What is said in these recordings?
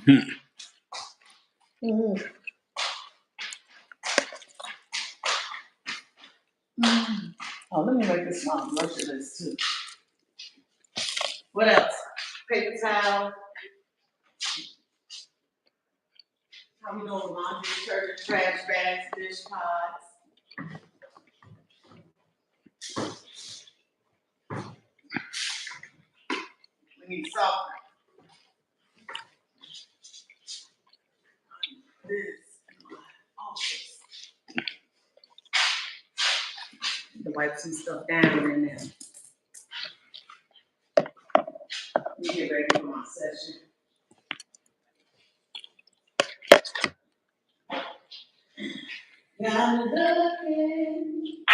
Mm. Oh, let me make this my grocery list too. What else? Paper towel. How we doing? Laundry, detergent, trash bags, dish pods. We need salt. This. Office. To wipe some stuff down in there. Let me get ready for my session. Got me looking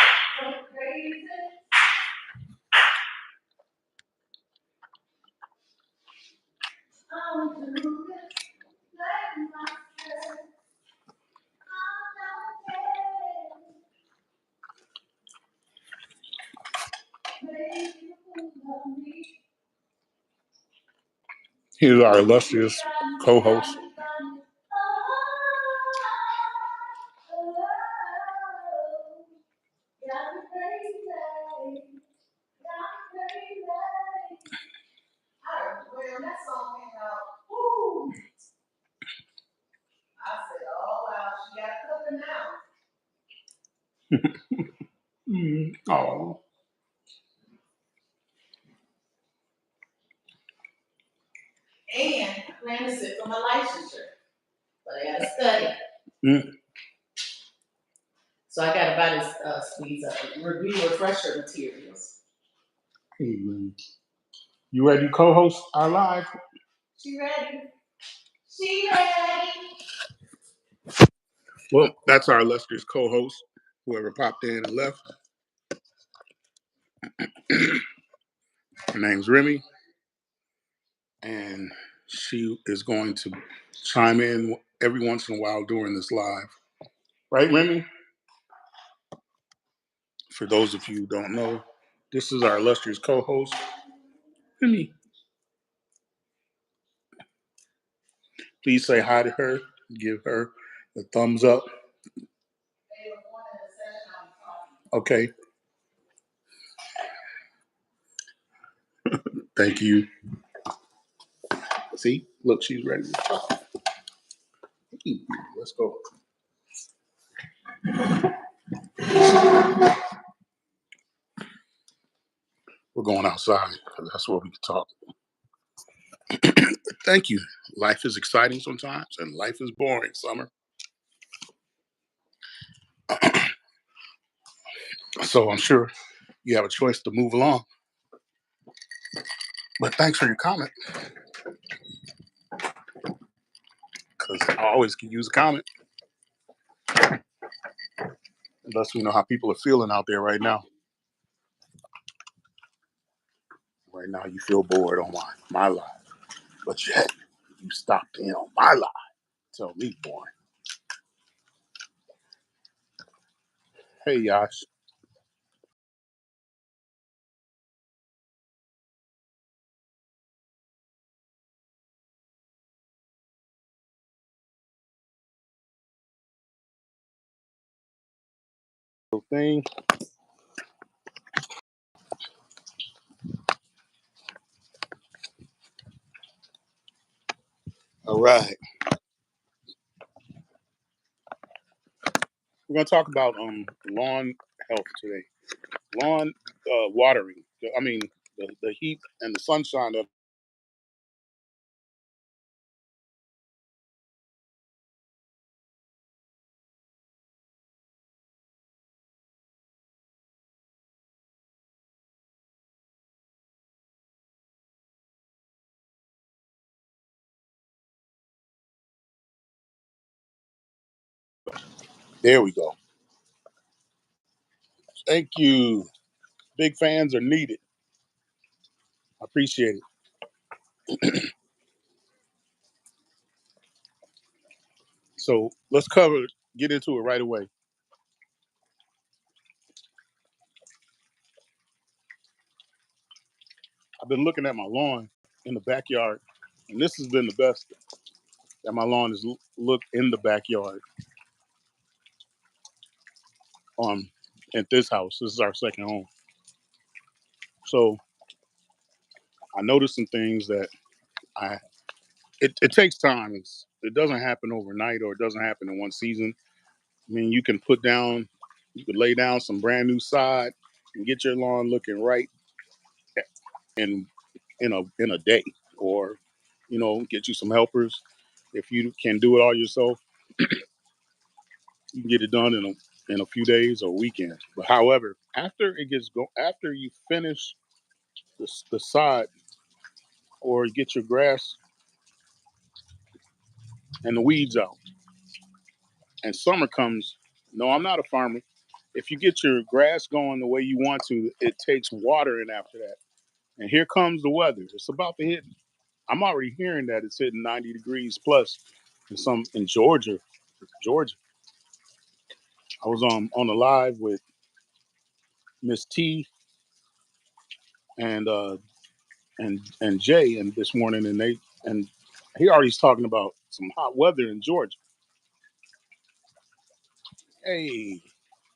so crazy. I'm doing like myself. Here's our illustrious co-host. Well, that song came out. Woo! I said, oh wow, she got cooking now. Oh, And I plan to sit for my licensure, but I gotta study. mm. So I gotta buy these review refresher materials. You ready to co-host our live? She ready? She ready? Well, that's our illustrious co-host, whoever popped in and left. Her name's Remy, and she is going to chime in every once in a while during this live. Right, Remy? For those of you who don't know, this is our illustrious co-host, Remy. Please say hi to her. Give her a thumbs up. Okay. Thank you. See? Look, she's ready to talk. Let's go. We're going outside because that's where we can talk. Thank you. Life is exciting sometimes and life is boring, Summer. So I'm sure you have a choice to move along. But thanks for your comment, because I always can use a comment. Unless we know how people are feeling out there right now. Right now you feel bored on my live. But yet you stopped in on my live. Tell me boring. Hey Yash. Thing. All right. We're gonna talk about lawn health today. Lawn watering. I mean the heat and the sunshine of there we go. Thank you. Big fans are needed. I appreciate it. So let's get into it right away. I've been looking at my lawn in the backyard, and this has been the best that my lawn is look in the backyard. At this house, this is our second home. So I noticed some things that I it takes time. It doesn't happen overnight, or it doesn't happen in one season. I mean, you could lay down some brand new sod and get your lawn looking right in in a day, or get you some helpers. If you can do it all yourself, you can get it done in a few days or weekends. But however, after you finish the sod, or you get your grass and the weeds out, and summer comes. No, I'm not a farmer. If you get your grass going the way you want to, it takes watering after that. And here comes the weather. It's about to hit. I'm already hearing that it's hitting 90 degrees plus in Georgia. Georgia. I was on a live with Miss T and Jay and this morning, and he already's talking about some hot weather in Georgia. Hey,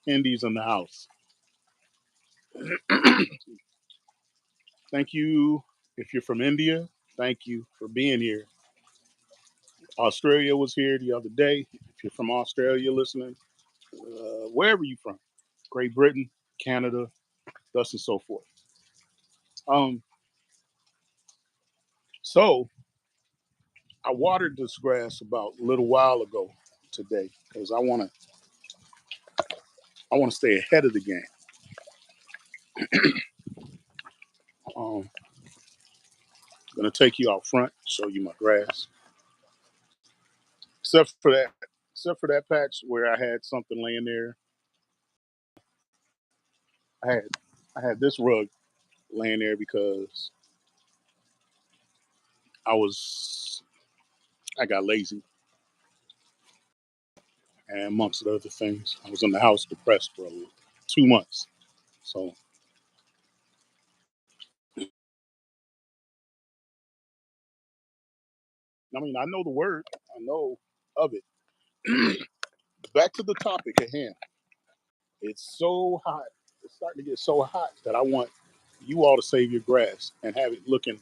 Indy's in the house. Thank you. If you're from India, thank you for being here. Australia was here the other day. If you're from Australia listening, wherever you're from, Great Britain, Canada, thus and so forth. Um, so I watered this grass about a little while ago today because I want to stay ahead of the game. I'm gonna take you out front, show you my grass. Except for that, except for that patch where I had something laying there. I had I had this rug laying there because I was I got lazy, and amongst the other things, I was in the house depressed for 2 months. So I mean, I know the word, I know of it. Back to the topic at hand. It's so hot. It's starting to get so hot that I want you all to save your grass and have it looking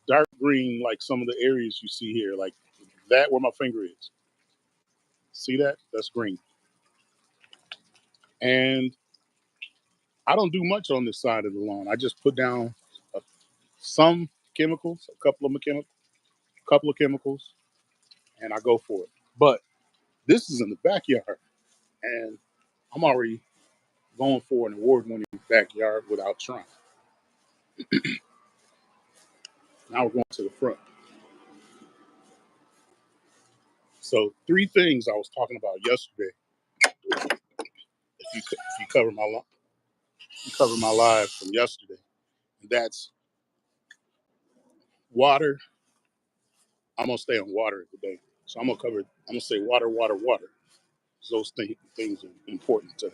dark green like some of the areas you see here, like that where my finger is. See that? That's green. And I don't do much on this side of the lawn. I just put down uh, some chemicals, couple of chemicals, and I go for it. But this is in the backyard, and I'm already going for an award-winning backyard without trying. Now we're going to the front. So three things I was talking about yesterday. If you cover my live from yesterday, and that's water. I'm gonna stay on water today, so I'm gonna cover. I'm gonna say water, water, water. Those things are important to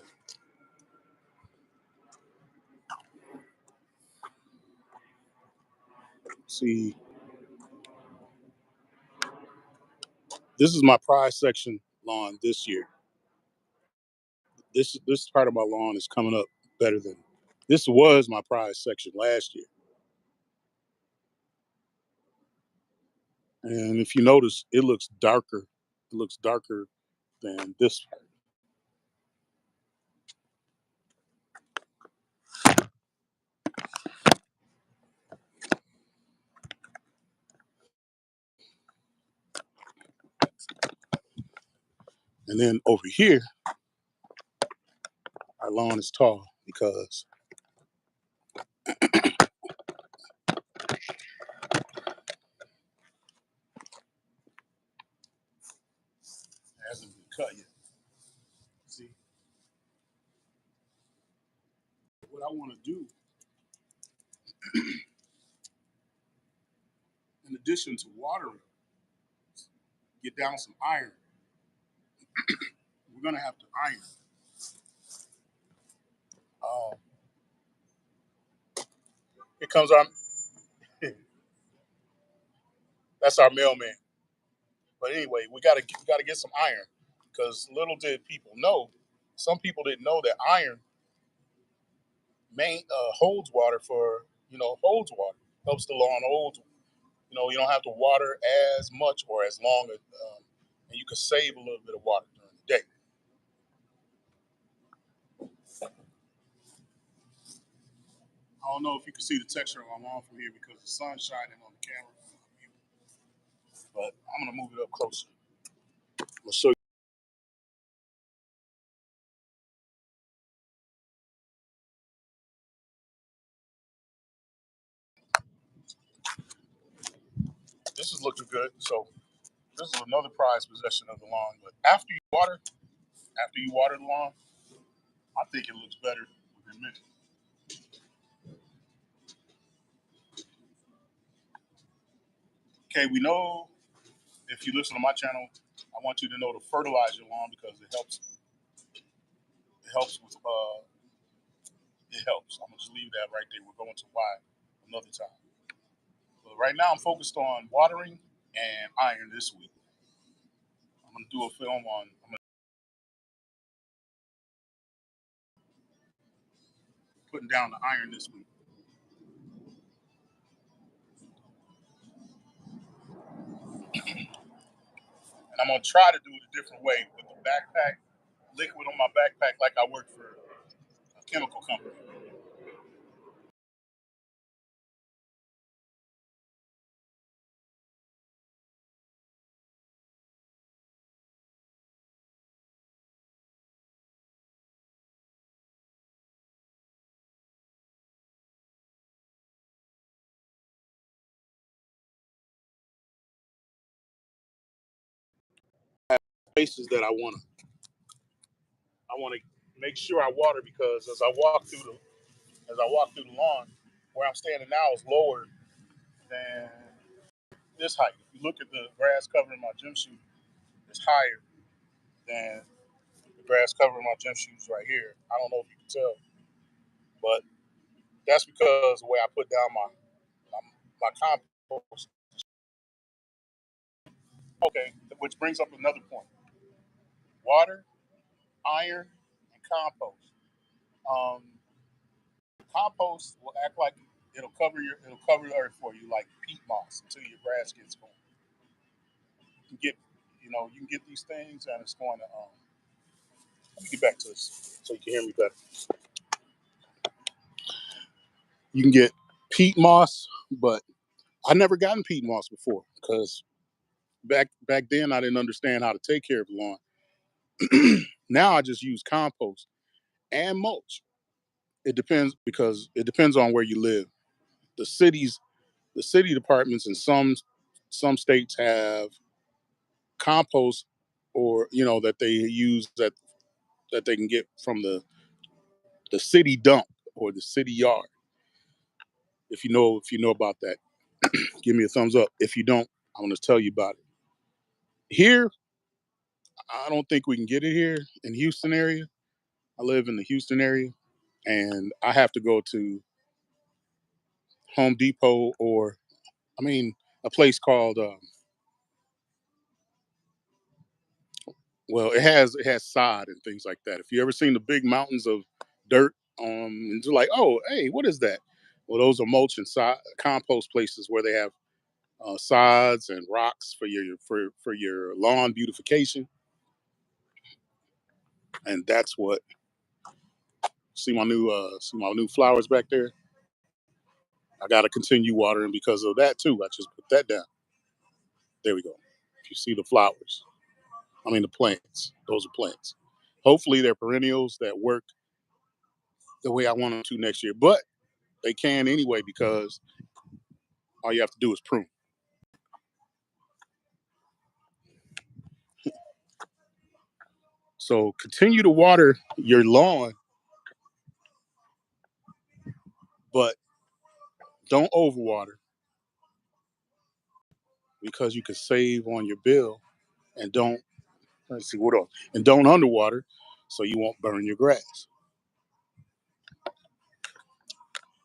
see. This is my prize section lawn this year. This part of my lawn is coming up better than this was my prize section last year. And if you notice, it looks darker. It looks darker than this part. And then over here, our lawn is tall because it hasn't been cut yet. See, what I want to do, in addition to watering, get down some iron. We're gonna have to iron. Uh, Here comes our. That's our mailman. But anyway, we gotta get some iron because little did people know, some people didn't know that iron holds water holds water, helps the lawn hold. You don't have to water as much or as long, and you can save a little bit of water during the day. I don't know if you can see the texture of my lawn from here because the sun's shining on the camera, but I'm gonna move it up closer. I'm gonna show you. This is looking good. So this is another prized possession of the lawn. But after you water the lawn, I think it looks better within minutes. Okay, we know if you listen to my channel, I want you to know to fertilize your lawn because it helps. It helps with it helps. I'm gonna just leave that right there. We're going to why another time. But right now I'm focused on watering and iron this week. I'm gonna do a film on I'm gonna putting down the iron this week. And I'm gonna try to do it a different way with the backpack, liquid on my backpack like I work for a chemical company. Places that I wanna make sure I water because as I walk through the lawn, where I'm standing now is lower than this height. If you look at the grass covering my gym shoes, it's higher than the grass covering my gym shoes right here. I don't know if you can tell, but that's because the way I put down my compost. Okay, which brings up another point: water, iron, and compost. Um, Compost will act like it'll cover the earth for you like peat moss until your grass gets going. You get you can get these things and it's going to let me get back to this so you can hear me better. You can get peat moss, but I never gotten peat moss before because back then I didn't understand how to take care of the lawn. Now I just use compost and mulch. It depends because it depends on where you live. The cities, the city departments in some states have compost or that they use that they can get from the city dump or the city yard. If you know about that, give me a thumbs up. If you don't, I'm going to tell you about it. Here, I don't think we can get it here in Houston area. I live in the Houston area, and I have to go to Home Depot or a place called it has sod and things like that. If you ever seen the big mountains of dirt, and you're like, oh, hey, what is that? Well, those are mulch and compost places where they have sods and rocks for your lawn beautification, and that's what. See my new flowers back there. I got to continue watering because of that too. I just put that down. There we go. If you see the flowers, the plants. Those are plants. Hopefully, they're perennials that work the way I want them to next year. But they can anyway because all you have to do is prune. So continue to water your lawn, but don't overwater because you can save on your bill. And don't let's see what else. And don't underwater so you won't burn your grass.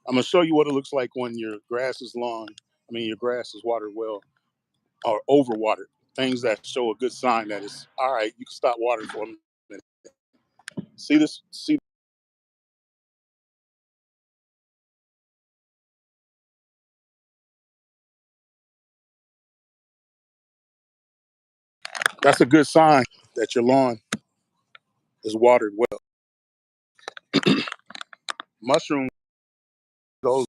I'm gonna show you what it looks like when your grass is watered well or overwatered. things that show a good sign that it's all right. You can stop watering for a minute. See this? See, that's a good sign that your lawn is watered well. Mushroom goes.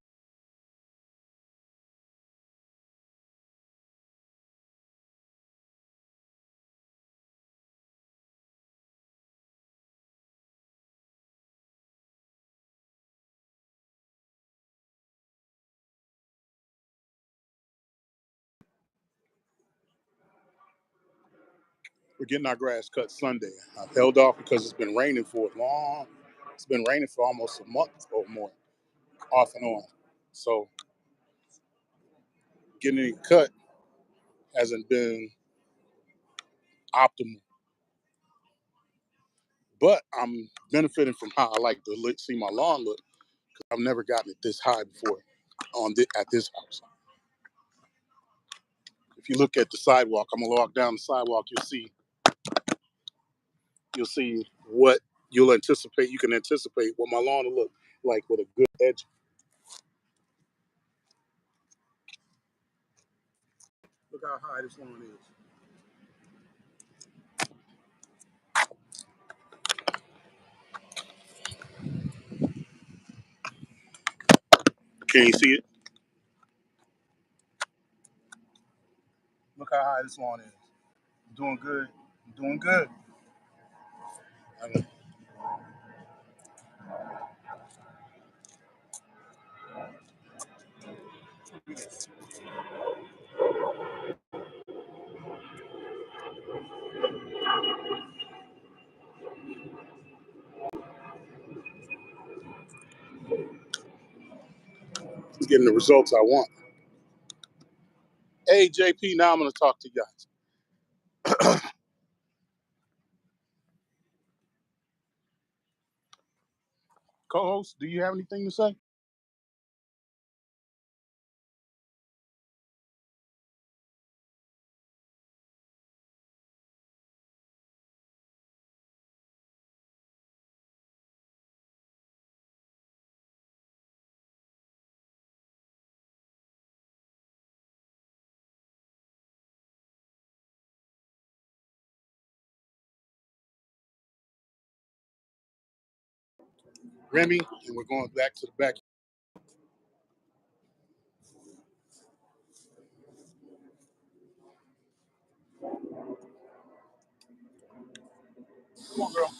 We're getting our grass cut Sunday. I've held off because it's been raining for a long. It's been raining for almost a month or more, off and on. So getting it cut hasn't been optimal. But I'm benefiting from how I like to see my lawn look. I've never gotten it this high before at this house. If you look at the sidewalk, I'm gonna walk down the sidewalk. You'll see what you'll anticipate. You can anticipate what my lawn will look like with a good edge. Look how high this lawn is. Can you see it? Look how high this lawn is. I'm doing good. I'm doing good. I'm getting the results I want. Hey, JP, now I'm going to talk to you guys. Co-host, do you have anything to say? Remy, and we're going back to the back. Come on, girl.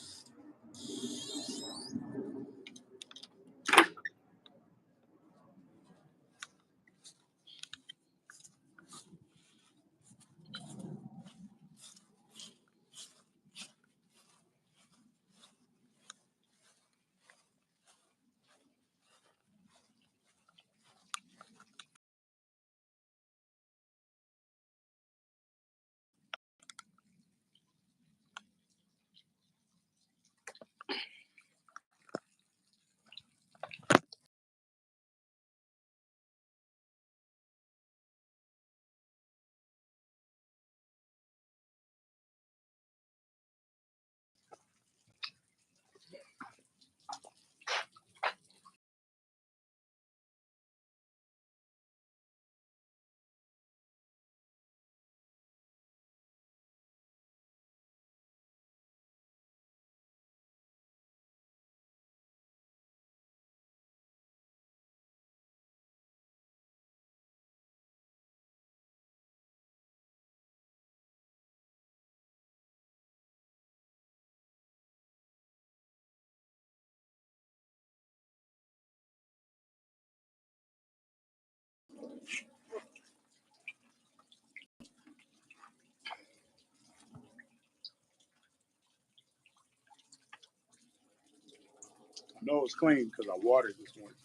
I know it's clean because I watered this morning.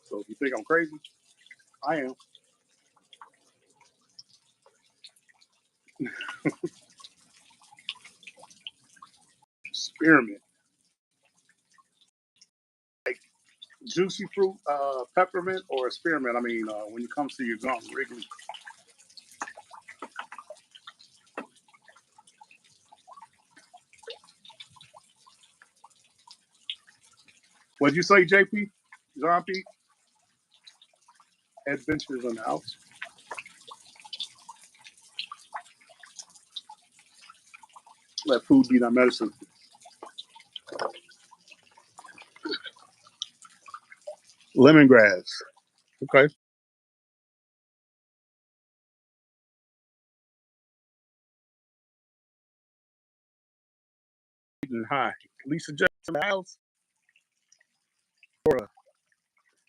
So if you think I'm crazy, I am. Spearmint. Like juicy fruit, peppermint, or spearmint. I mean, when it comes to your gum, Wrigley. What'd you say, JP? John P? Adventures in the house. Let food be thy medicine. Lemongrass. Okay. And hi. Lisa Jackson in the house. Or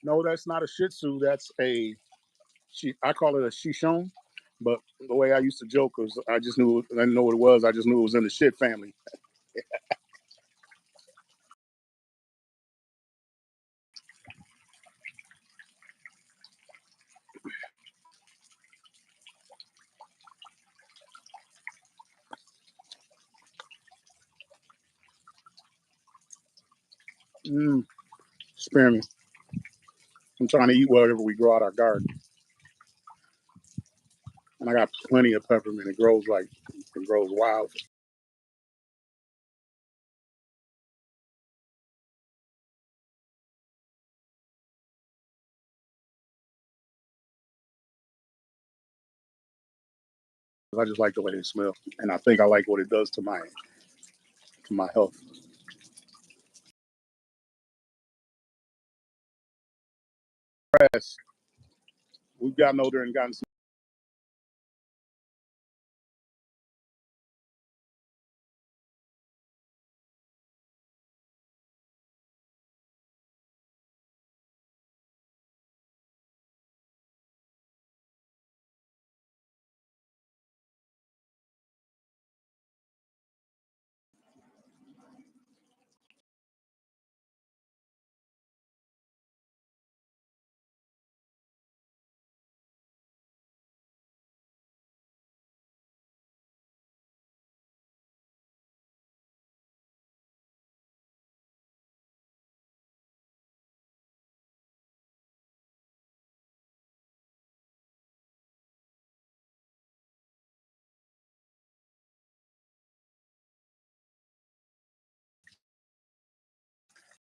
no, that's not a Shih Tzu. That's a I call it a Shishon. But the way I used to joke was I just knew I didn't know what it was. I just knew it was in the shit family. Mm, spare me. I'm trying to eat whatever we grow out our garden, and I got plenty of peppermint. It grows wild. I just like the way it smells, and I think I like what it does to my health. Yes, we've gotten older and gotten.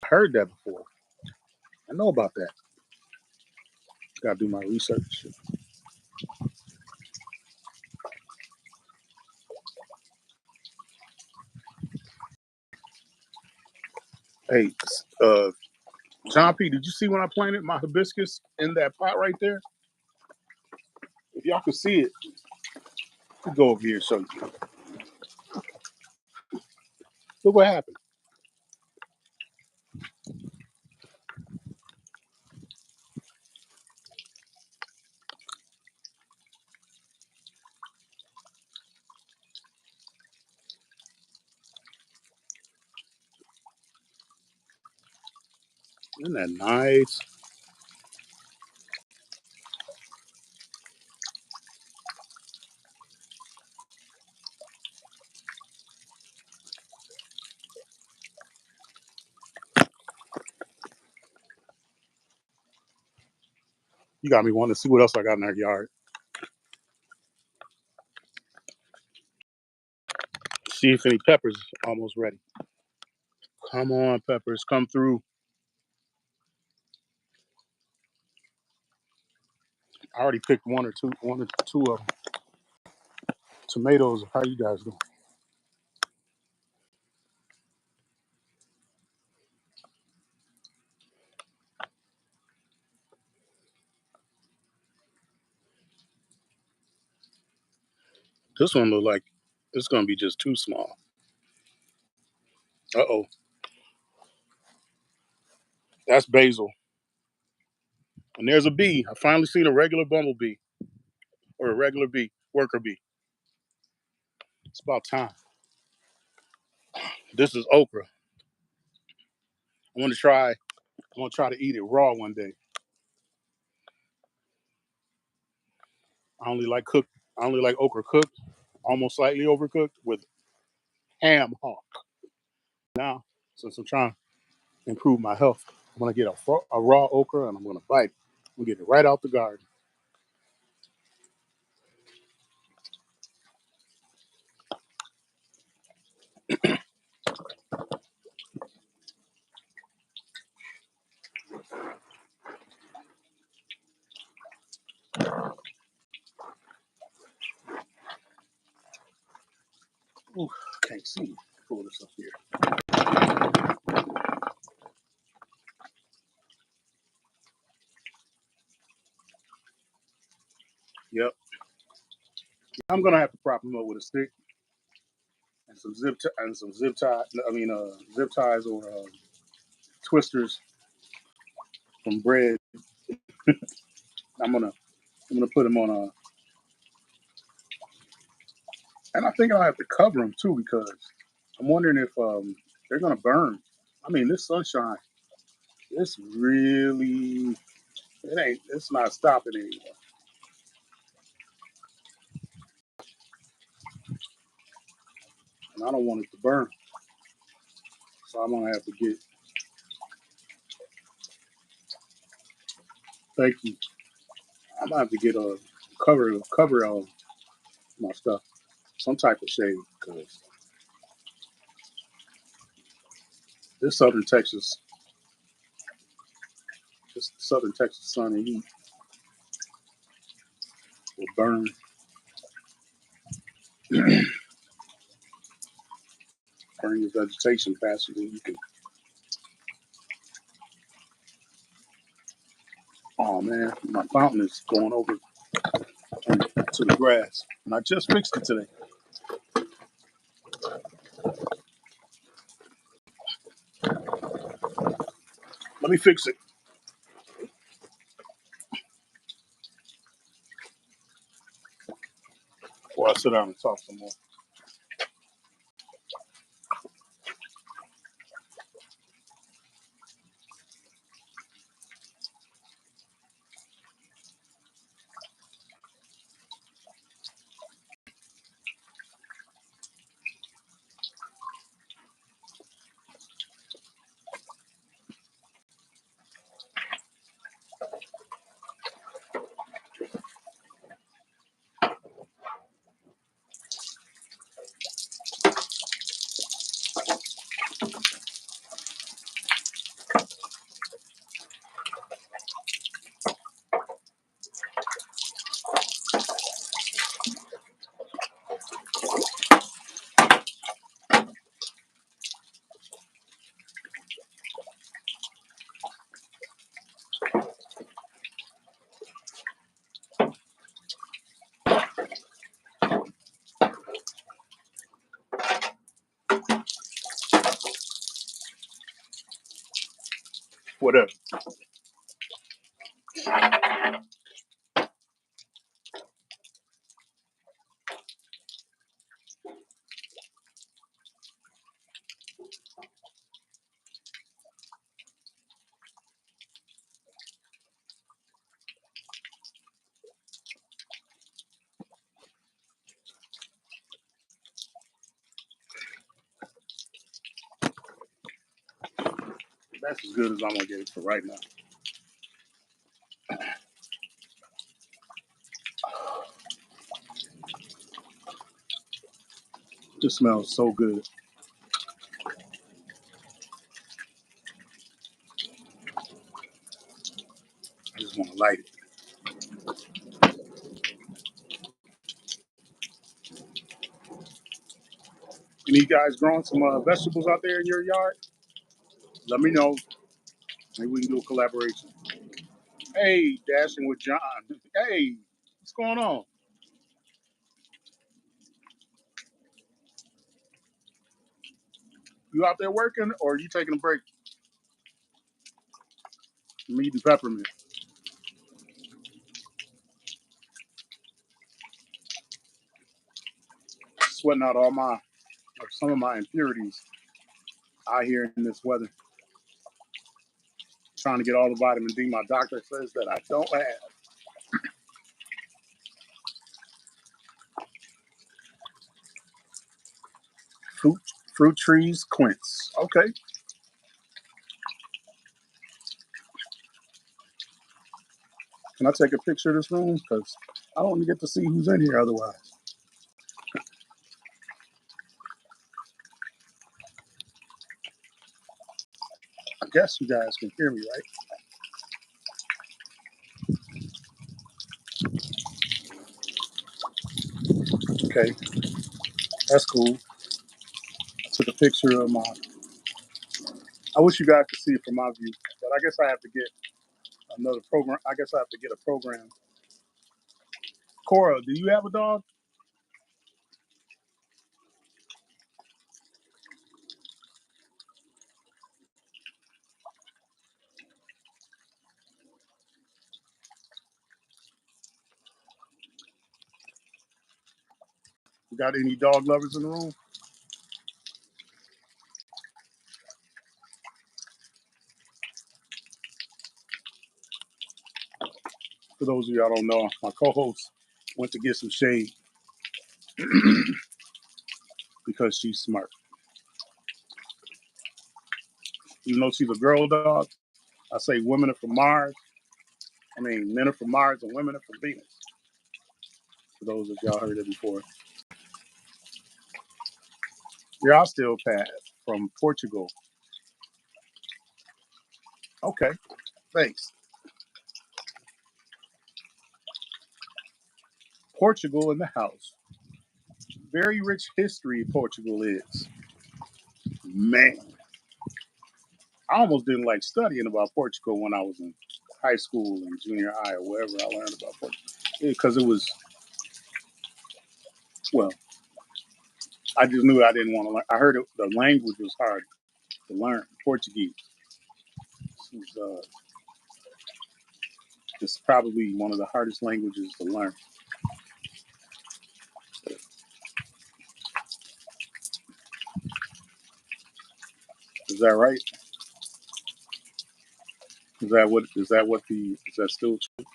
I heard that before. I know about that. Got to do my research. Hey, uh, John P, did you see when I planted my hibiscus in that pot right there? If y'all could see it, go over here and show you. Look what happened. Isn't that nice? You got me wanting to see what else I got in that yard. See if any peppers almost ready. Come on, peppers, come through. I already picked one or two of them. Tomatoes. How you guys doing? This one look like it's gonna be just too small. Uh oh, that's basil. And there's a bee. I finally seen a regular bumblebee or a regular bee, worker bee. It's about time. This is okra. I want to try. I want to try to eat it raw one day. I only like cooked. I only like okra cooked, almost slightly overcooked with ham hock. Now, since I'm trying to improve my health, I'm gonna get a raw okra and I'm gonna bite it. I'm gonna get it right out the garden. Ooh, can't see. Pull this up here. Yep. I'm gonna have to prop him up with a stick and some zip tie. I mean, zip ties or twisters from bread. I'm gonna put him on a, and I think I'll have to cover them too because I'm wondering if they're gonna burn. I mean, this sunshine, it's really, it's not stopping anymore, and I don't want it to burn. So I'm gonna have to get. Thank you. I'm gonna have to get a cover my stuff, some type of shade because this southern Texas sun and heat will burn burn your vegetation faster than you can. Oh man, my fountain is going over to the grass, and I just fixed it today. Let me fix it before I sit down and talk some more. Whatever. That's as good as I'm gonna get it for right now. This smells so good. I just want to light it. Any guys growing some vegetables out there in your yard? Let me know. Maybe we can do a collaboration. Hey, Dashing with John. Hey, what's going on? You out there working or are you taking a break? Me do peppermint. Sweating out all my or some of my impurities out here in this weather. Trying to get all the vitamin D my doctor says that I don't have. Fruit fruit trees, quince. Okay. Can I take a picture of this room? Because I don't get to see who's in here otherwise. I guess you guys can hear me, right? Okay, that's cool. Took a picture of my. I wish you guys could see it from my view, but I guess I have to get another program. I guess I have to get a program. Cora, do you have a dog? You got any dog lovers in the room? For those of y'all don't know, my co-host went to get some shade because she's smart. Even though she's a girl dog, I say women are from Mars. I mean, men are from Mars and women are from Venus. For those of y'all heard it before. You're osteopath from Portugal. Okay, thanks. Portugal in the house. Very rich history Portugal is. Man, I almost didn't like studying about Portugal when I was in high school and junior high or wherever I learned about Portugal. Because it was, well, I just knew I didn't want to learn. I heard the language was hard to learn, Portuguese. It's probably one of the hardest languages to learn. Is that right? Is that still true?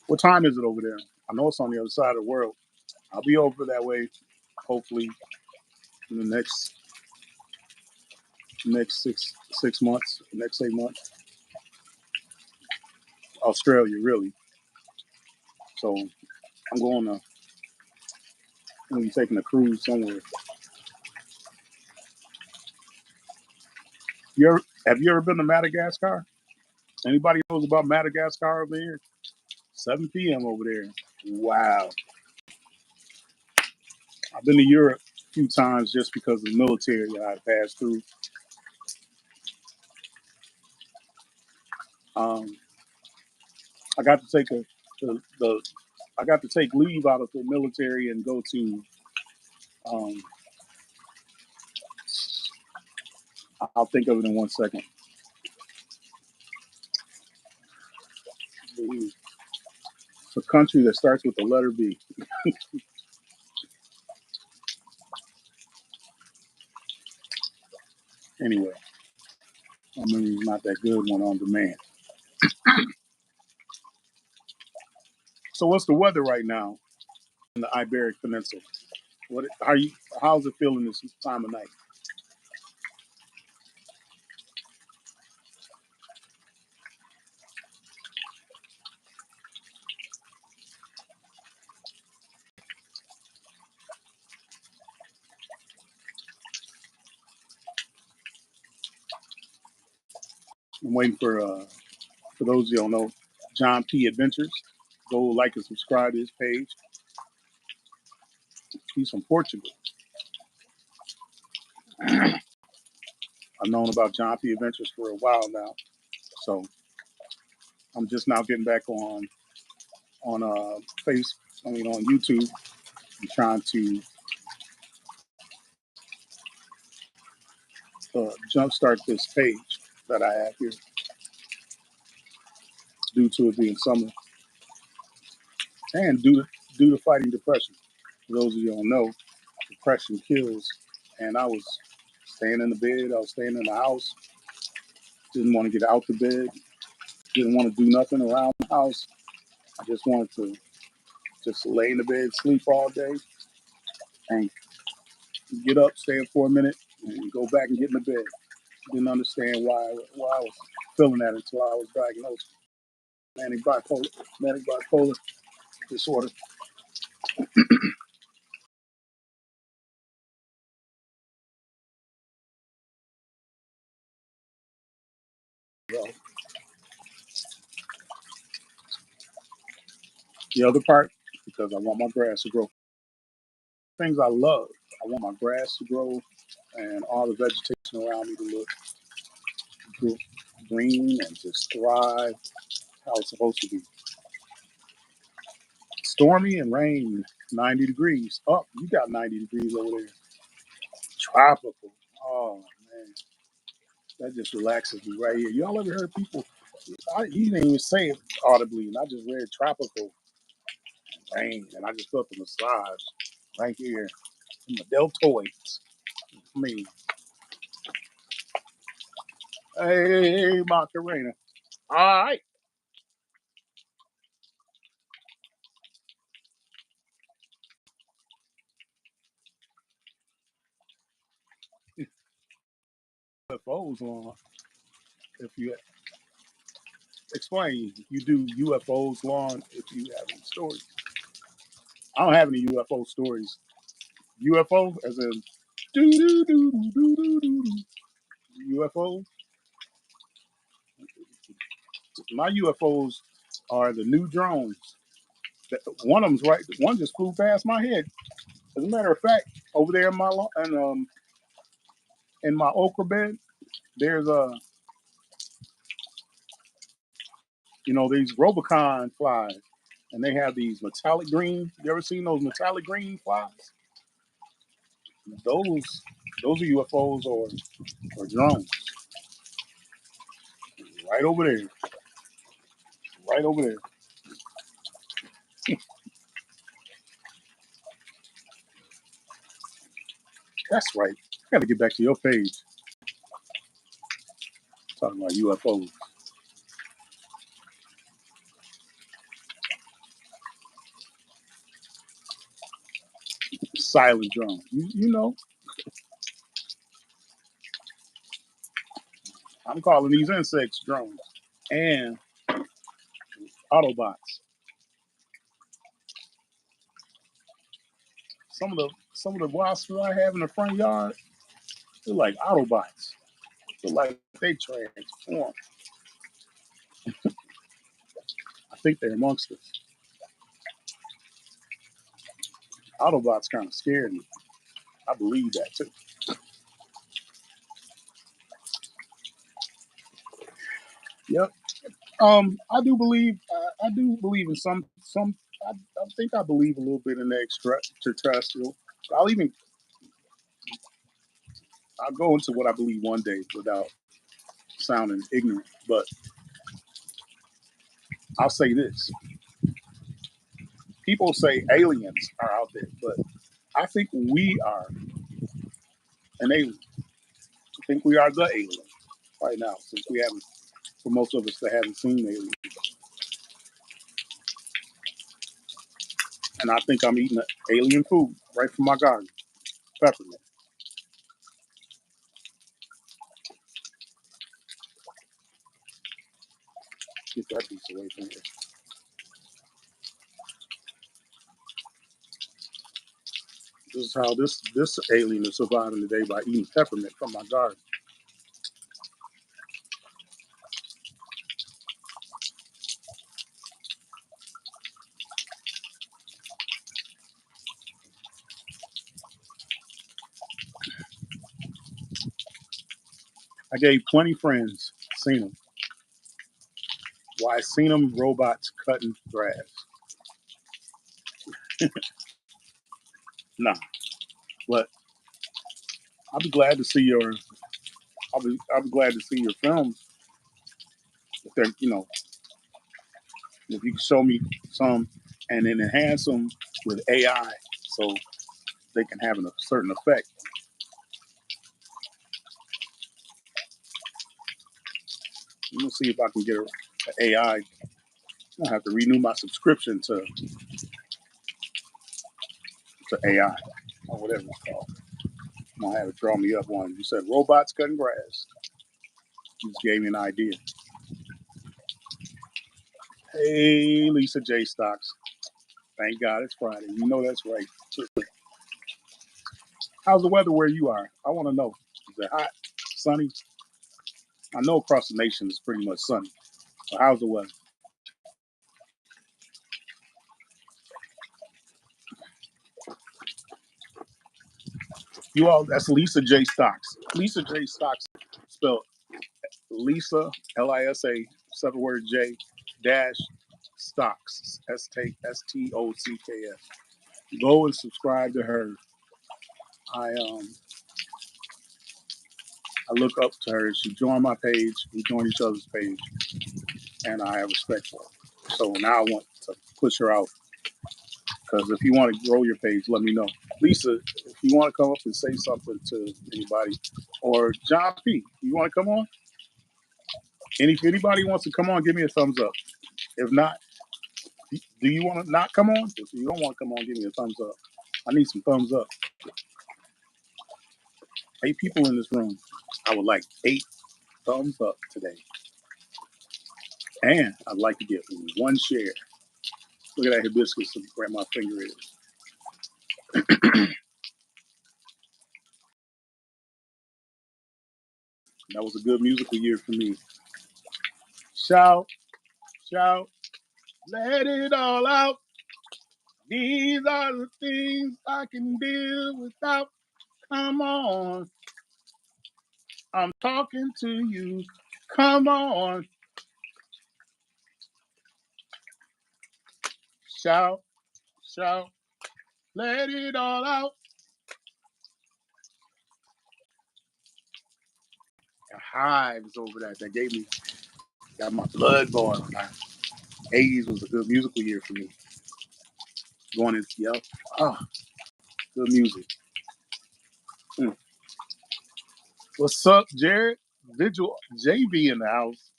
What time is it over there? I know it's on the other side of the world. I'll be over that way, hopefully, in the next 6 months, next 8 months. Australia, really. So I'm going to. I'm be taking a cruise somewhere. Have you ever been to Madagascar? Anybody knows about Madagascar over here? 7 p.m. over there. Wow. I've been to Europe a few times just because of the military I passed through. Um, I got to take the I got to take leave out of the military and go to. Um, I'll think of it in 1 second. It's a country that starts with the letter B. Anyway, my memory's not that good when on demand. So, what's the weather right now in the Iberic Peninsula? What are you? How's it feeling this time of night? I'm waiting for those of you don't know, John P. Adventures. Go like and subscribe to his page. He's from Portugal. I've known about John P. Adventures for a while now, so I'm just now getting back on face. I mean on YouTube. I'm trying to jumpstart this page that I have here due to it being summer and due to fighting depression. For those of you who don't know, depression kills, and I was staying in the bed. I was staying in the house. Didn't want to get out the bed. Didn't want to do nothing around the house. I just wanted to just lay in the bed, sleep all day, and get up, stay up for a minute, and go back and get in the bed. Didn't understand why I was feeling that until I was diagnosed manic bipolar disorder. Well, the other part, because I want my grass to grow. Things I love. I want my grass to grow and all the vegetation around me to look green and just thrive how it's supposed to be. Stormy and rain, 90 degrees. Oh, you got 90 degrees over there. Tropical. Oh, man. That just relaxes me right here. Y'all ever heard people? He didn't even say it audibly, and I just read tropical rain, and I just felt the massage right here in the deltoids. I mean, hey, Macarena. All right. UFOs on. If you explain, you do UFOs long if you have any stories. I don't have any UFO stories. UFO as in do do do do do do UFO. My UFOs are the new drones. One of them's right. One just flew past my head. As a matter of fact, over there in my in my okra bed, there's these Robocon flies, and they have these metallic green. You ever seen those metallic green flies? Those those are UFOs or drones. Right over there. Right over there. That's right. I got to get back to your page talking about UFOs. Silent drone. You know, I'm calling these insects drones and Autobots. Some of the wasps that I have in the front yard, they're like Autobots. They're like they transform. I think they're amongst us. Autobots kind of scared me. I believe that too. Yep. I do believe. I do believe in some. I think I believe a little bit in the extraterrestrial. I'll even. I'll go into what I believe one day without sounding ignorant. But I'll say this: people say aliens are out there, but I think we are an alien. I think we are the alien right now, since we haven't. For most of us that haven't seen aliens, and I think I'm eating alien food right from my garden, peppermint. Get that piece away from here. This is how this alien is surviving today by eating peppermint from my garden. I gave 20 friends seen them. Why I seen them robots cutting grass. Nah, but I'll be glad to see your. I'll be glad to see your films if they're if you can show me some and then enhance them with AI so they can have a certain effect. I'm gonna see if I can get an AI. I have to renew my subscription to AI or whatever it's called. I'm gonna have it draw me up one. You said robots cutting grass. You just gave me an idea. Hey, Lisa J. Stocks. Thank God it's Friday. You know that's right. How's the weather where you are? I want to know. Is it hot, sunny? I know across the nation it's pretty much sunny. But how's the weather? You all, that's Lisa J. Stocks. Lisa J. Stocks, spelled Lisa, Lisa, 7 word J, dash Stocks, Stocks. Go and subscribe to her. I um I look up to her. She joined my page. We joined each other's page, and I have respect for her. So now I want to push her out because if you want to grow your page, let me know. Lisa, if you want to come up and say something to anybody, or John P, you want to come on? And if anybody wants to come on, give me a thumbs up. If not, do you want to not come on? If you don't want to come on, give me a thumbs up. I need some thumbs up. 8 people in this room. I would like 8 thumbs up today. And I'd like to get 1 share. Look at that hibiscus where my finger is. That was a good musical year for me. Shout, shout, let it all out. These are the things I can deal without. Come on. I'm talking to you. Come on. Shout, shout, let it all out. The hives over that gave me, got my blood boiling. 80s was a good musical year for me. Going into, yep. Ah, good music. Mm. What's up, Jared? Vigil JB in the house.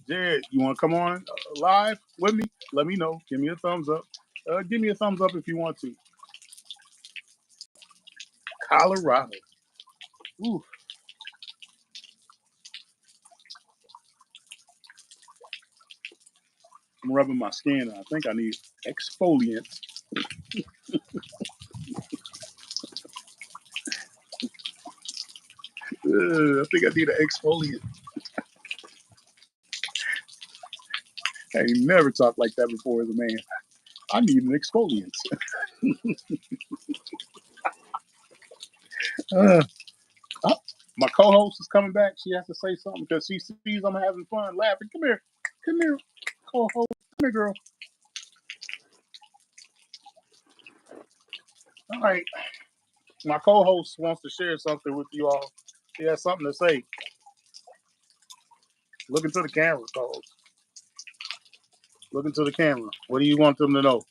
Jared, you want to come on live with me? Let me know. Give me a thumbs up. Give me a thumbs up if you want to. Colorado. Ooh, I'm rubbing my skin. I think I need exfoliant. I think I need an exfoliant. I ain't never talked like that before as a man. I need an exfoliant. Uh, oh, my co-host is coming back. She has to say something because she sees I'm having fun, laughing. Come here. Come here, co-host. Come here, girl. All right. My co-host wants to share something with you all. He has something to say. Look into the camera, co-host. Look into the camera. What do you want them to know?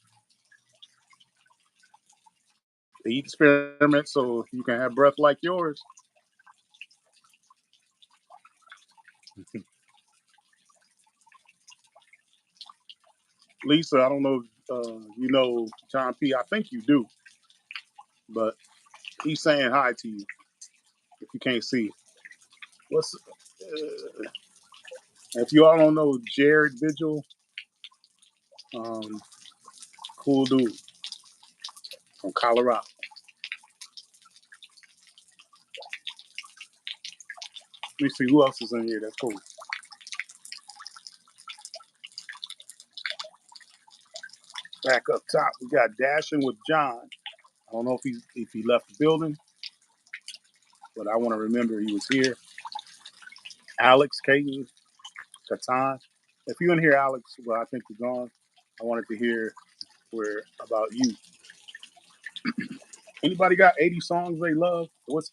They eat experiment so you can have breath like yours. Lisa, I don't know you know John P. I think you do, but he's saying hi to you if you can't see it. What's if you all don't know Jared Vigil, um, cool dude from Colorado. Let me see who else is in here. That's cool. Back up top, we got Dashing with John. I don't know if he left the building, but I want to remember he was here. Alex, Caden, Katan. If you're in here, Alex, well, I think you're gone. I wanted to hear where about you. Anybody got 80 songs they love? Who's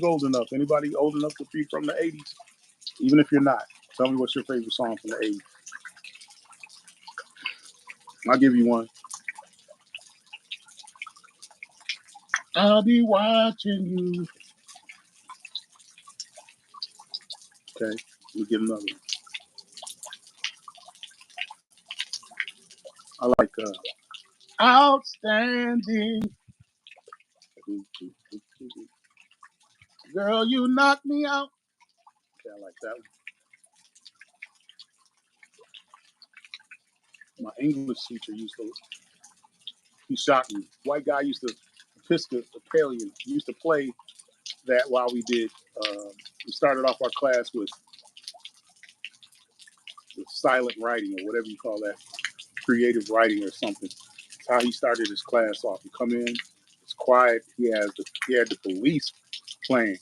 old enough? Anybody old enough to be from the 80s? Even if you're not, tell me what's your favorite song from the 80s. I'll give you one. I'll be watching you. Okay, let me get another one. I like Outstanding. Girl, you knock me out. Okay, I like that one. My English teacher used to, he shocked me. White guy used to Episcopalian used to play that while we did. We started off our class with silent writing or whatever you call that, creative writing or something. That's how he started his class off. You come in, it's quiet. He had the police playing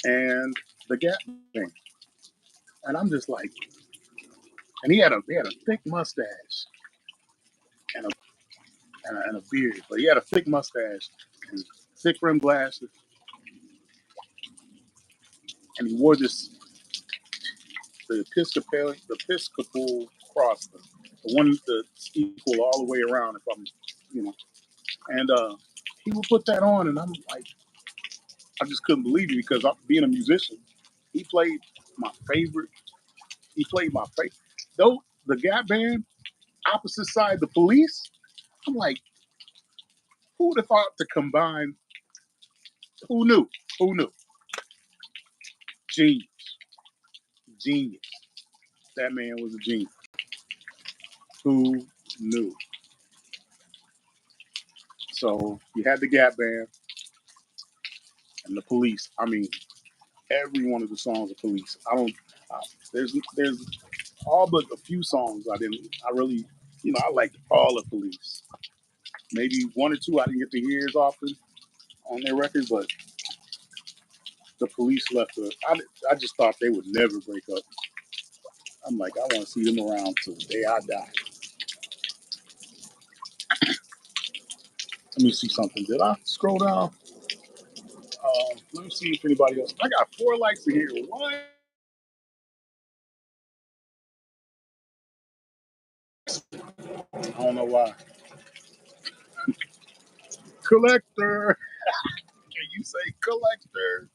and the Gap thing, and I'm just like, and he had a thick mustache and a beard, but he had a thick mustache and thick rim glasses, and he wore the Episcopal cross, the one that's equal all the way around. If I'm, you know, and he would put that on, and I'm like, I just couldn't believe it because being a musician, he played my favorite. He played my favorite. Though the Gap Band, opposite side, the Police. I'm like, who would have thought to combine? Who knew? Who knew? Genius, genius. That man was a genius. Who knew? So you had the Gap Band and the Police. I mean, every one of the songs of Police. I don't. Uh, there's all but a few songs I didn't. I really, I liked all of Police. Maybe one or two I didn't get to hear as often on their records, but the Police left. I just thought they would never break up. I'm like, I want to see them around till the day I die. Let me see something. Did I scroll down? Let me see if anybody else. I got 4 likes in here. What? I don't know why. Collector. Can you say collector?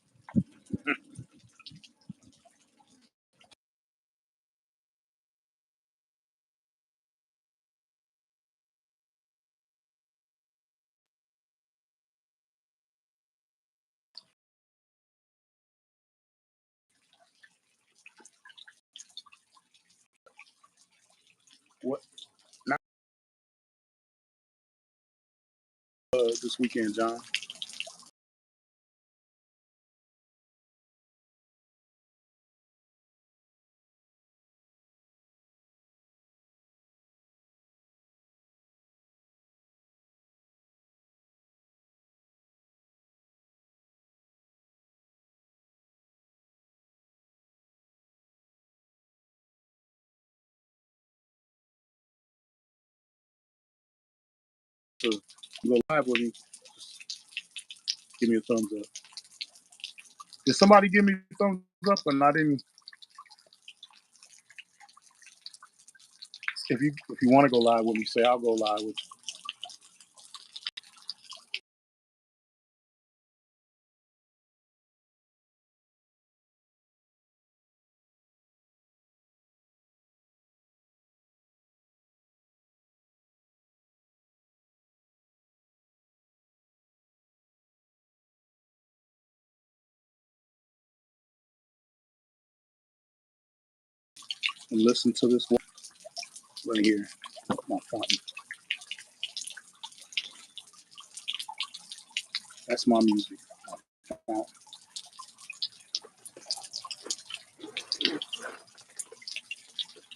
What? Not this weekend, John. To go live with me, give me a thumbs up. Did somebody give me a thumbs up and I didn't? If you want to go live with me, say I'll go live with you. And listen to this one right here. My fountain. That's my music. Fountain.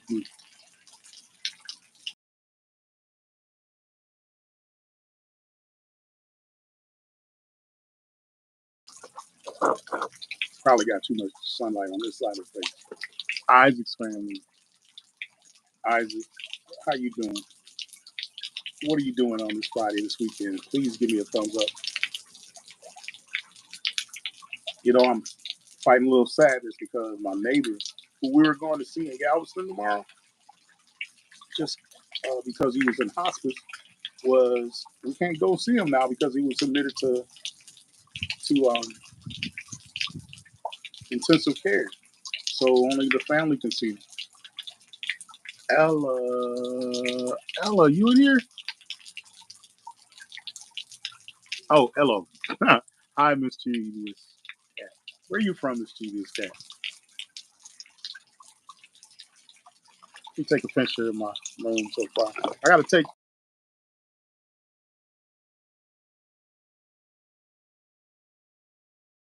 Hmm. Probably got too much sunlight on this side of the face. Isaac's family. Isaac, how you doing? What are you doing on this Friday, this weekend? Please give me a thumbs up. I'm fighting a little sadness because my neighbor, who we were going to see in Galveston tomorrow, just because he was in hospice, we can't go see him now because he was admitted to intensive care. So only the family can see him. Ella, you in here? Oh, hello. Hi, mischievous cat. Where are you from, mischievous cat? You take a picture of my room so far. I gotta take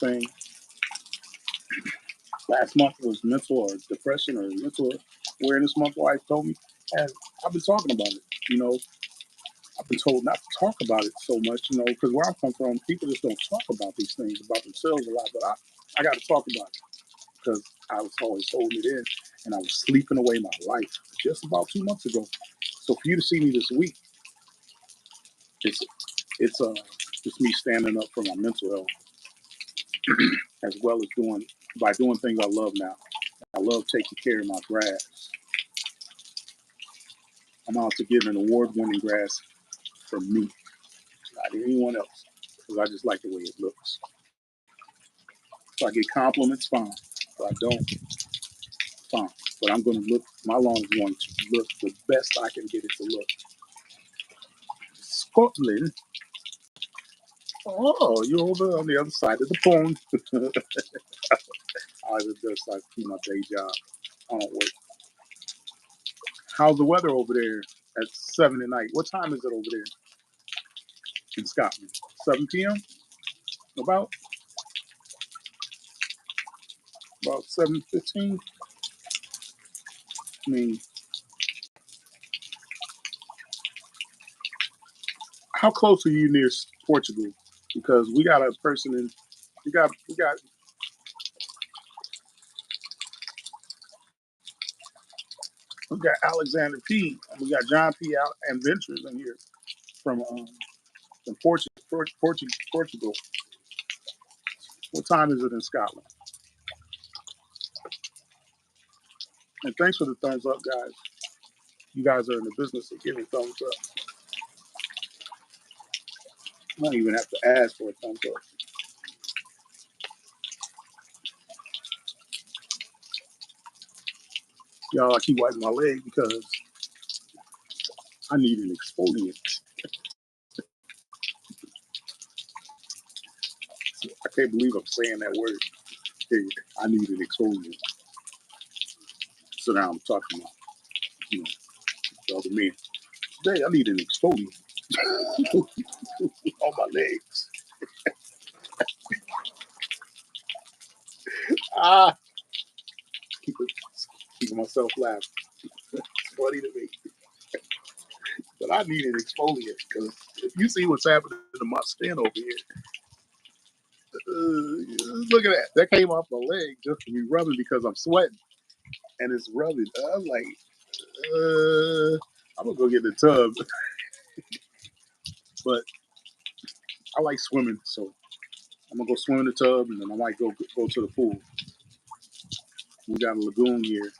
thing. Last month was mental or depression or mental awareness month. Wife told me, and I've been talking about it. You know, I've been told not to talk about it so much. You know, because where I come from, people just don't talk about these things about themselves a lot. But I got to talk about it because I was always holding it in, and I was sleeping away my life just about 2 months ago. So for you to see me this week, it's it's me standing up for my mental health as well as doing things I love now. I love taking care of my grass. I'm out to get an award-winning grass from me, not anyone else, because I just like the way it looks. If I get compliments, fine. If I don't, fine. But I'm going to look. My lawn is going to look the best I can get it to look. Scotland. Oh, you're over on the other side of the pond. I just like do my day job. I don't work. How's the weather over there at 7 at night? What time is it over there in Scotland? 7 p.m. About 7:15. I mean, how close are you near Portugal? Because we got a person in. We got Alexander P. And we got John P. Out and Ventures in here from Portugal. What time is it in Scotland? And thanks for the thumbs up, guys. You guys are in the business of giving thumbs up. I don't even have to ask for a thumbs up. Y'all, I keep wiping my leg because I need an exfoliant. I can't believe I'm saying that word. Hey, I need an exfoliant. So now I'm talking about, you know, the other men. Today I need an exfoliant on my legs. Ah, keep it, keeping myself laughing. It's funny to me. But I need an exfoliant because if you see what's happening to my skin over here, look at that. That came off my leg just to be rubbing because I'm sweating and it's rubbing. I'm like, I'm gonna go get in the tub. But I like swimming, so I'm gonna go swim in the tub and then I might go to the pool. We got a lagoon here,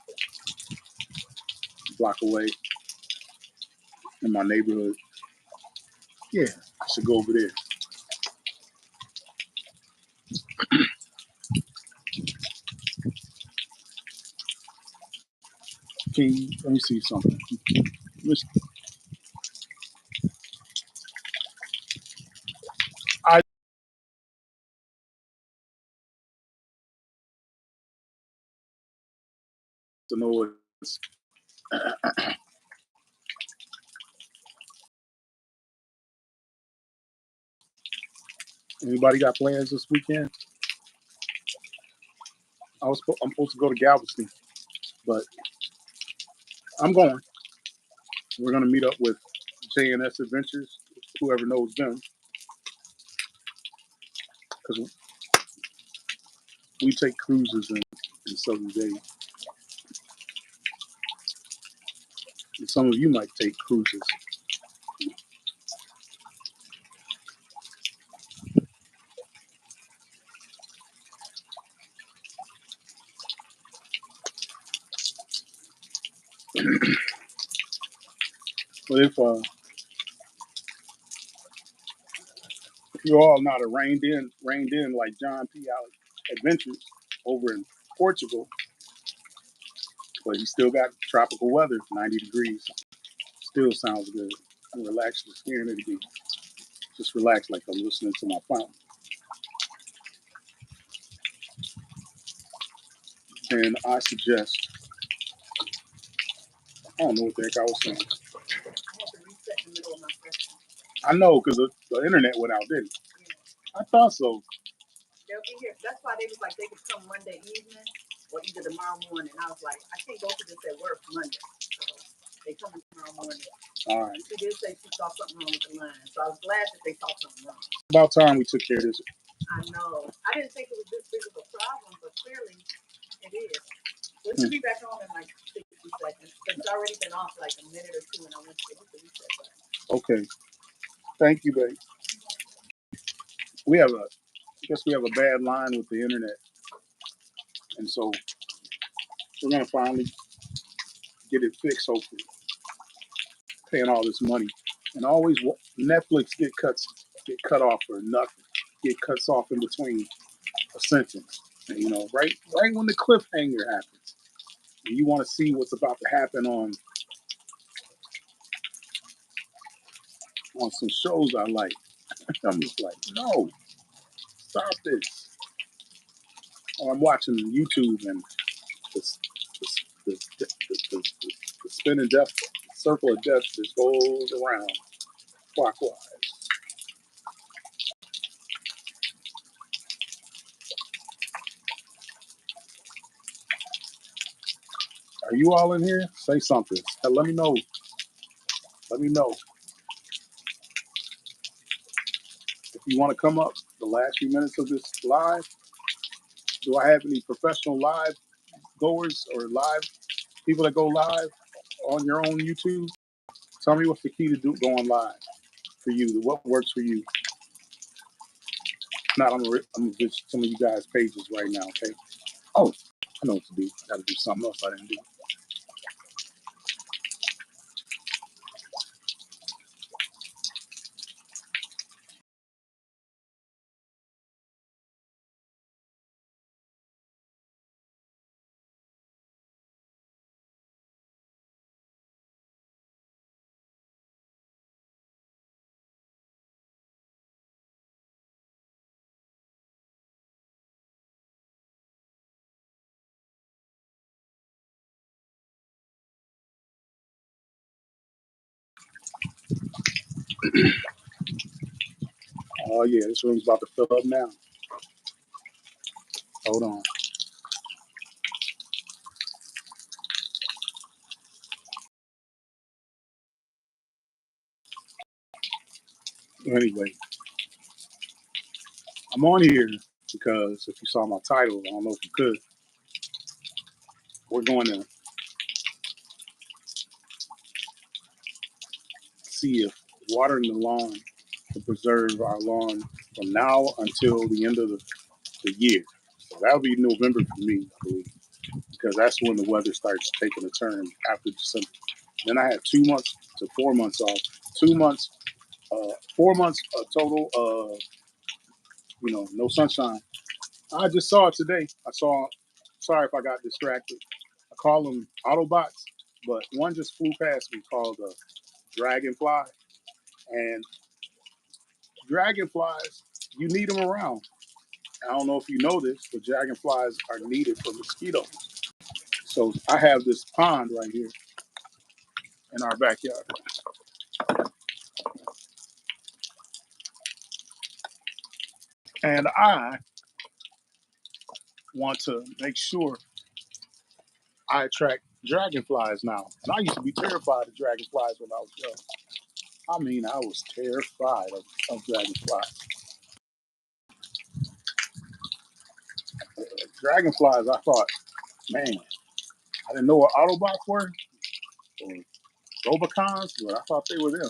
a block away in my neighborhood. Yeah, I should go over there. Let me see something. I don't know. Anybody got plans this weekend? I'm supposed to go to Galveston, but I'm going. We're gonna meet up with JNS Adventures, whoever knows them, because we take cruises in Southern Bay. And some of you might take cruises. But if you're all not a reined in like John P. Adventures over in Portugal, but he still got tropical weather, 90 degrees. Still sounds good. I'm relaxed just hearing it again. Just relax like I'm listening to my fountain. And I suggest, I don't know what the heck I was saying. I know because the internet went out, didn't it? I thought so. They'll be here. That's why they was like they could come Monday evening or either tomorrow morning. I was like, I can't go to this at work Monday. So they coming tomorrow morning. All right. She did say she saw something wrong with the line. So I was glad that they saw something wrong. About time we took care of this. I know. I didn't think it was this big of a problem, but clearly it is. It should be back on in like 60 seconds. It's already been off like a minute or two, and I went to hit the reset button. Okay. Thank you, babe. I guess we have a bad line with the internet, and so we're gonna finally get it fixed. Hopefully, paying all this money, and always Netflix get cut off or nothing. Get cuts off in between a sentence, and, right when the cliffhanger happens, and you want to see what's about to happen on some shows I like. I'm just like, no, stop this. Or I'm watching YouTube and the, the spinning death circle of death just goes around clockwise. Are you all in here? Say something. Let me know. Let me know if you want to come up the last few minutes of this live. Do I have any professional live goers or live people that go live on your own YouTube? Tell me what's the key to going live for you. What works for you? If not, I'm gonna get some of you guys' pages right now. Okay. Oh, I know what to do. I got to do something else I didn't do. Oh yeah, this room's about to fill up now. Hold on. Anyway, I'm on here because if you saw my title, I don't know if you could. We're going to see if watering the lawn to preserve our lawn from now until the end of the year. So that'll be November for me, I believe, because that's when the weather starts taking a turn after December. Then I had 2 months to 4 months off. 2 months, 4 months total. No sunshine. I just saw it today. Sorry if I got distracted. I call them Autobots, but one just flew past me called a Dragonfly. And dragonflies, you need them around. I don't know if you know this, but dragonflies are needed for mosquitoes. So I have this pond right here in our backyard. And I want to make sure I attract dragonflies now. And I used to be terrified of dragonflies when I was young. I mean, I was terrified of dragonflies. Dragonflies, I thought, man, I didn't know what Autobots were or Robocons, but I thought they were them.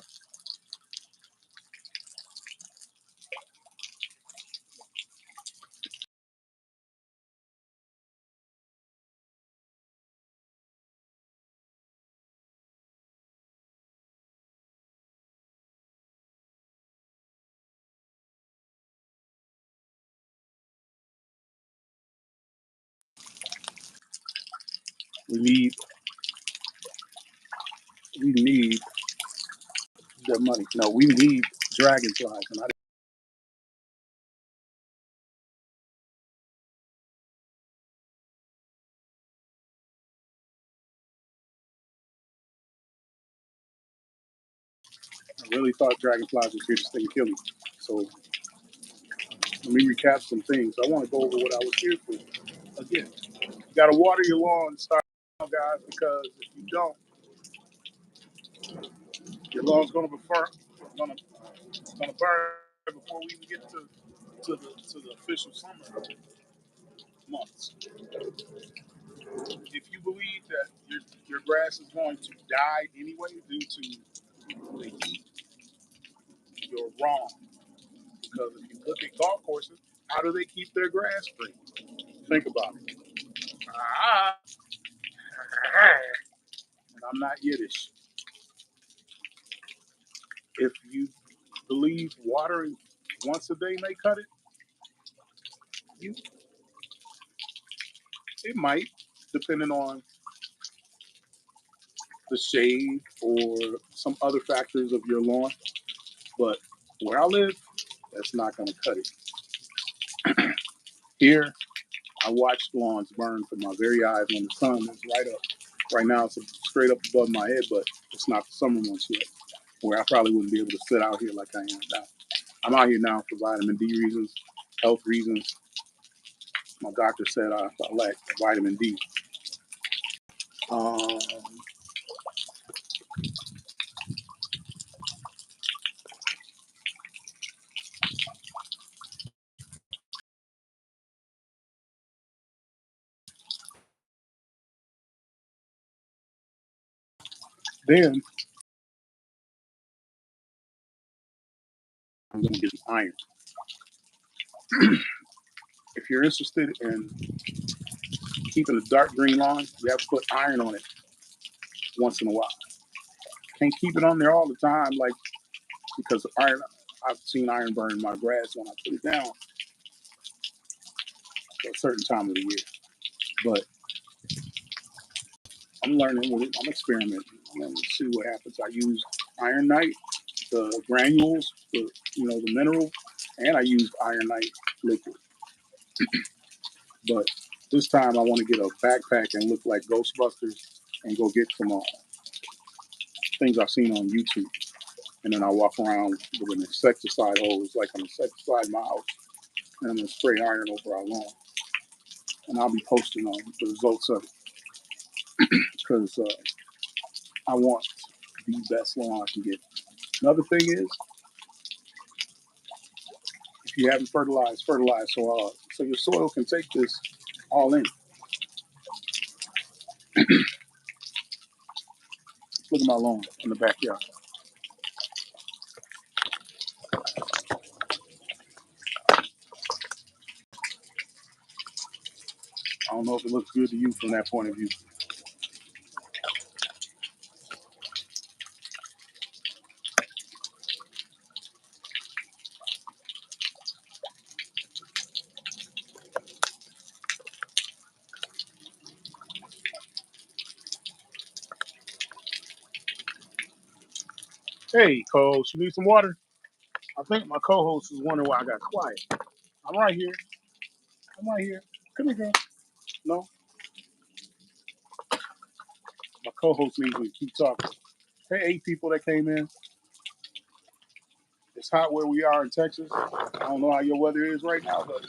We need the money. No, we need dragonflies, and I really thought dragonflies was here to stay and kill me. So let me recap some things. I want to go over what I was here for. Again, you got to water your lawn, start now, guys, because if you don't, your lawn's going to be gonna, gonna burn before we even get to the official summer months. If you believe that your grass is going to die anyway due to the heat, you're wrong. Because if you look at golf courses, how do they keep their grass free? Think about it. Ah, and I'm not Yiddish. If you believe watering once a day may cut it, you it might, depending on the shade or some other factors of your lawn. But where I live, that's not going to cut it. Here, I watch lawns burn from my very eyes when the sun is right up. Right now, it's straight up above my head, but it's not the summer months yet, where I probably wouldn't be able to sit out here like I am now. I'm out here now for vitamin D reasons, health reasons. My doctor said I lack vitamin D. Um, then I'm going to get iron. If you're interested in keeping a dark green lawn, you have to put iron on it once in a while. Can't keep it on there all the time, like because iron. I've seen iron burn my grass when I put it down for a certain time of the year. But I'm learning with it. I'm experimenting. I'm going to see what happens. I use iron night, the granules, the mineral, and I used iron night liquid. But this time I want to get a backpack and look like Ghostbusters and go get some things I've seen on YouTube. And then I walk around with an insecticide hose, like an insecticide in my house, and I'm gonna spray iron over our lawn. And I'll be posting on the results of it because I want the best lawn I can get. Another thing is, if you haven't fertilized, fertilize so your soil can take this all in. Look at my lawn in the backyard. I don't know if it looks good to you from that point of view. Hey, co-host, you need some water? I think my co-host is wondering why I got quiet. I'm right here. I'm right here. Come here, girl. No, my co-host needs me to keep talking. Hey, 8 people that came in. It's hot where we are in Texas. I don't know how your weather is right now, but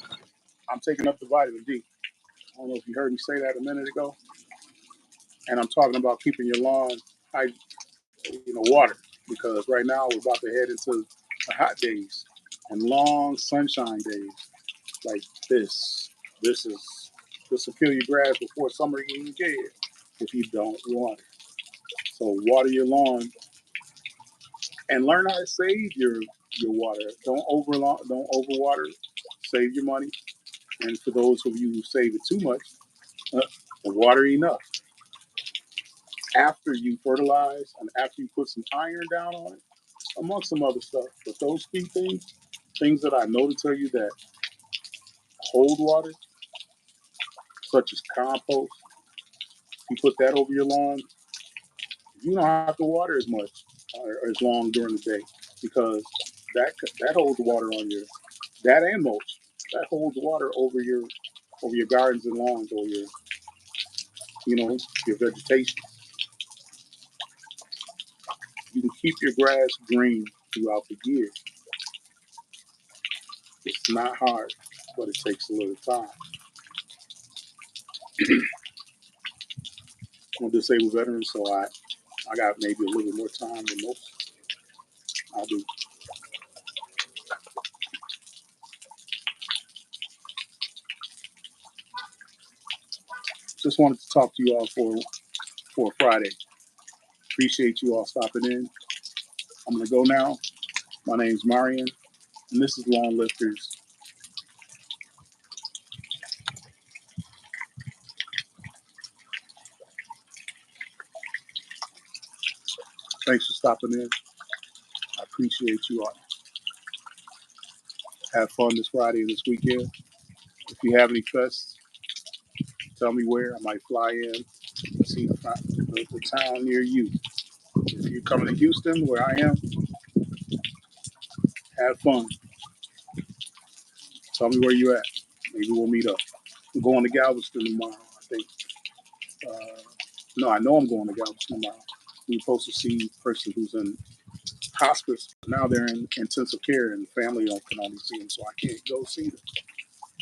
I'm taking up the vitamin D. I don't know if you heard me say that a minute ago. And I'm talking about keeping your lawn, water, because right now we're about to head into the hot days and long sunshine days like this. This is this will kill your grass before summer even get here if you don't water. So water your lawn and learn how to save your water. Don't overwater. Save your money. And for those of you who save it too much, uh, water enough. After you fertilize and after you put some iron down on it, amongst some other stuff. But those key things that I know to tell you that hold water, such as compost, you put that over your lawn, you don't have to water as much or as long during the day because that holds water on that and mulch that holds water over your gardens and lawns or your vegetation. You can keep your grass green throughout the year It's not hard, but it takes a little time. I'm a disabled veteran, so I got maybe a little bit more time than most. I do. Just wanted to talk to you all for a Friday. Appreciate you all stopping in. I'm gonna go now. My name's Marion, and this is Lawn Lifters. Thanks for stopping in. I appreciate you all. Have fun this Friday and this weekend. If you have any fests, tell me where. I might fly in and see the town near you. If you're coming to Houston, where I am, have fun. Tell me where you're at. Maybe we'll meet up. I'm going to Galveston tomorrow, I think. No, I know I'm going to Galveston tomorrow. We were supposed to see a person who's in hospice. Now they're in intensive care, and the family can only see them, so I can't go see them.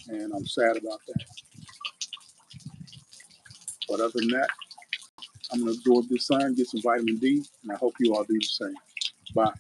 And I'm sad about that. But other than that, I'm going to absorb this sun, get some vitamin D, and I hope you all do the same. Bye.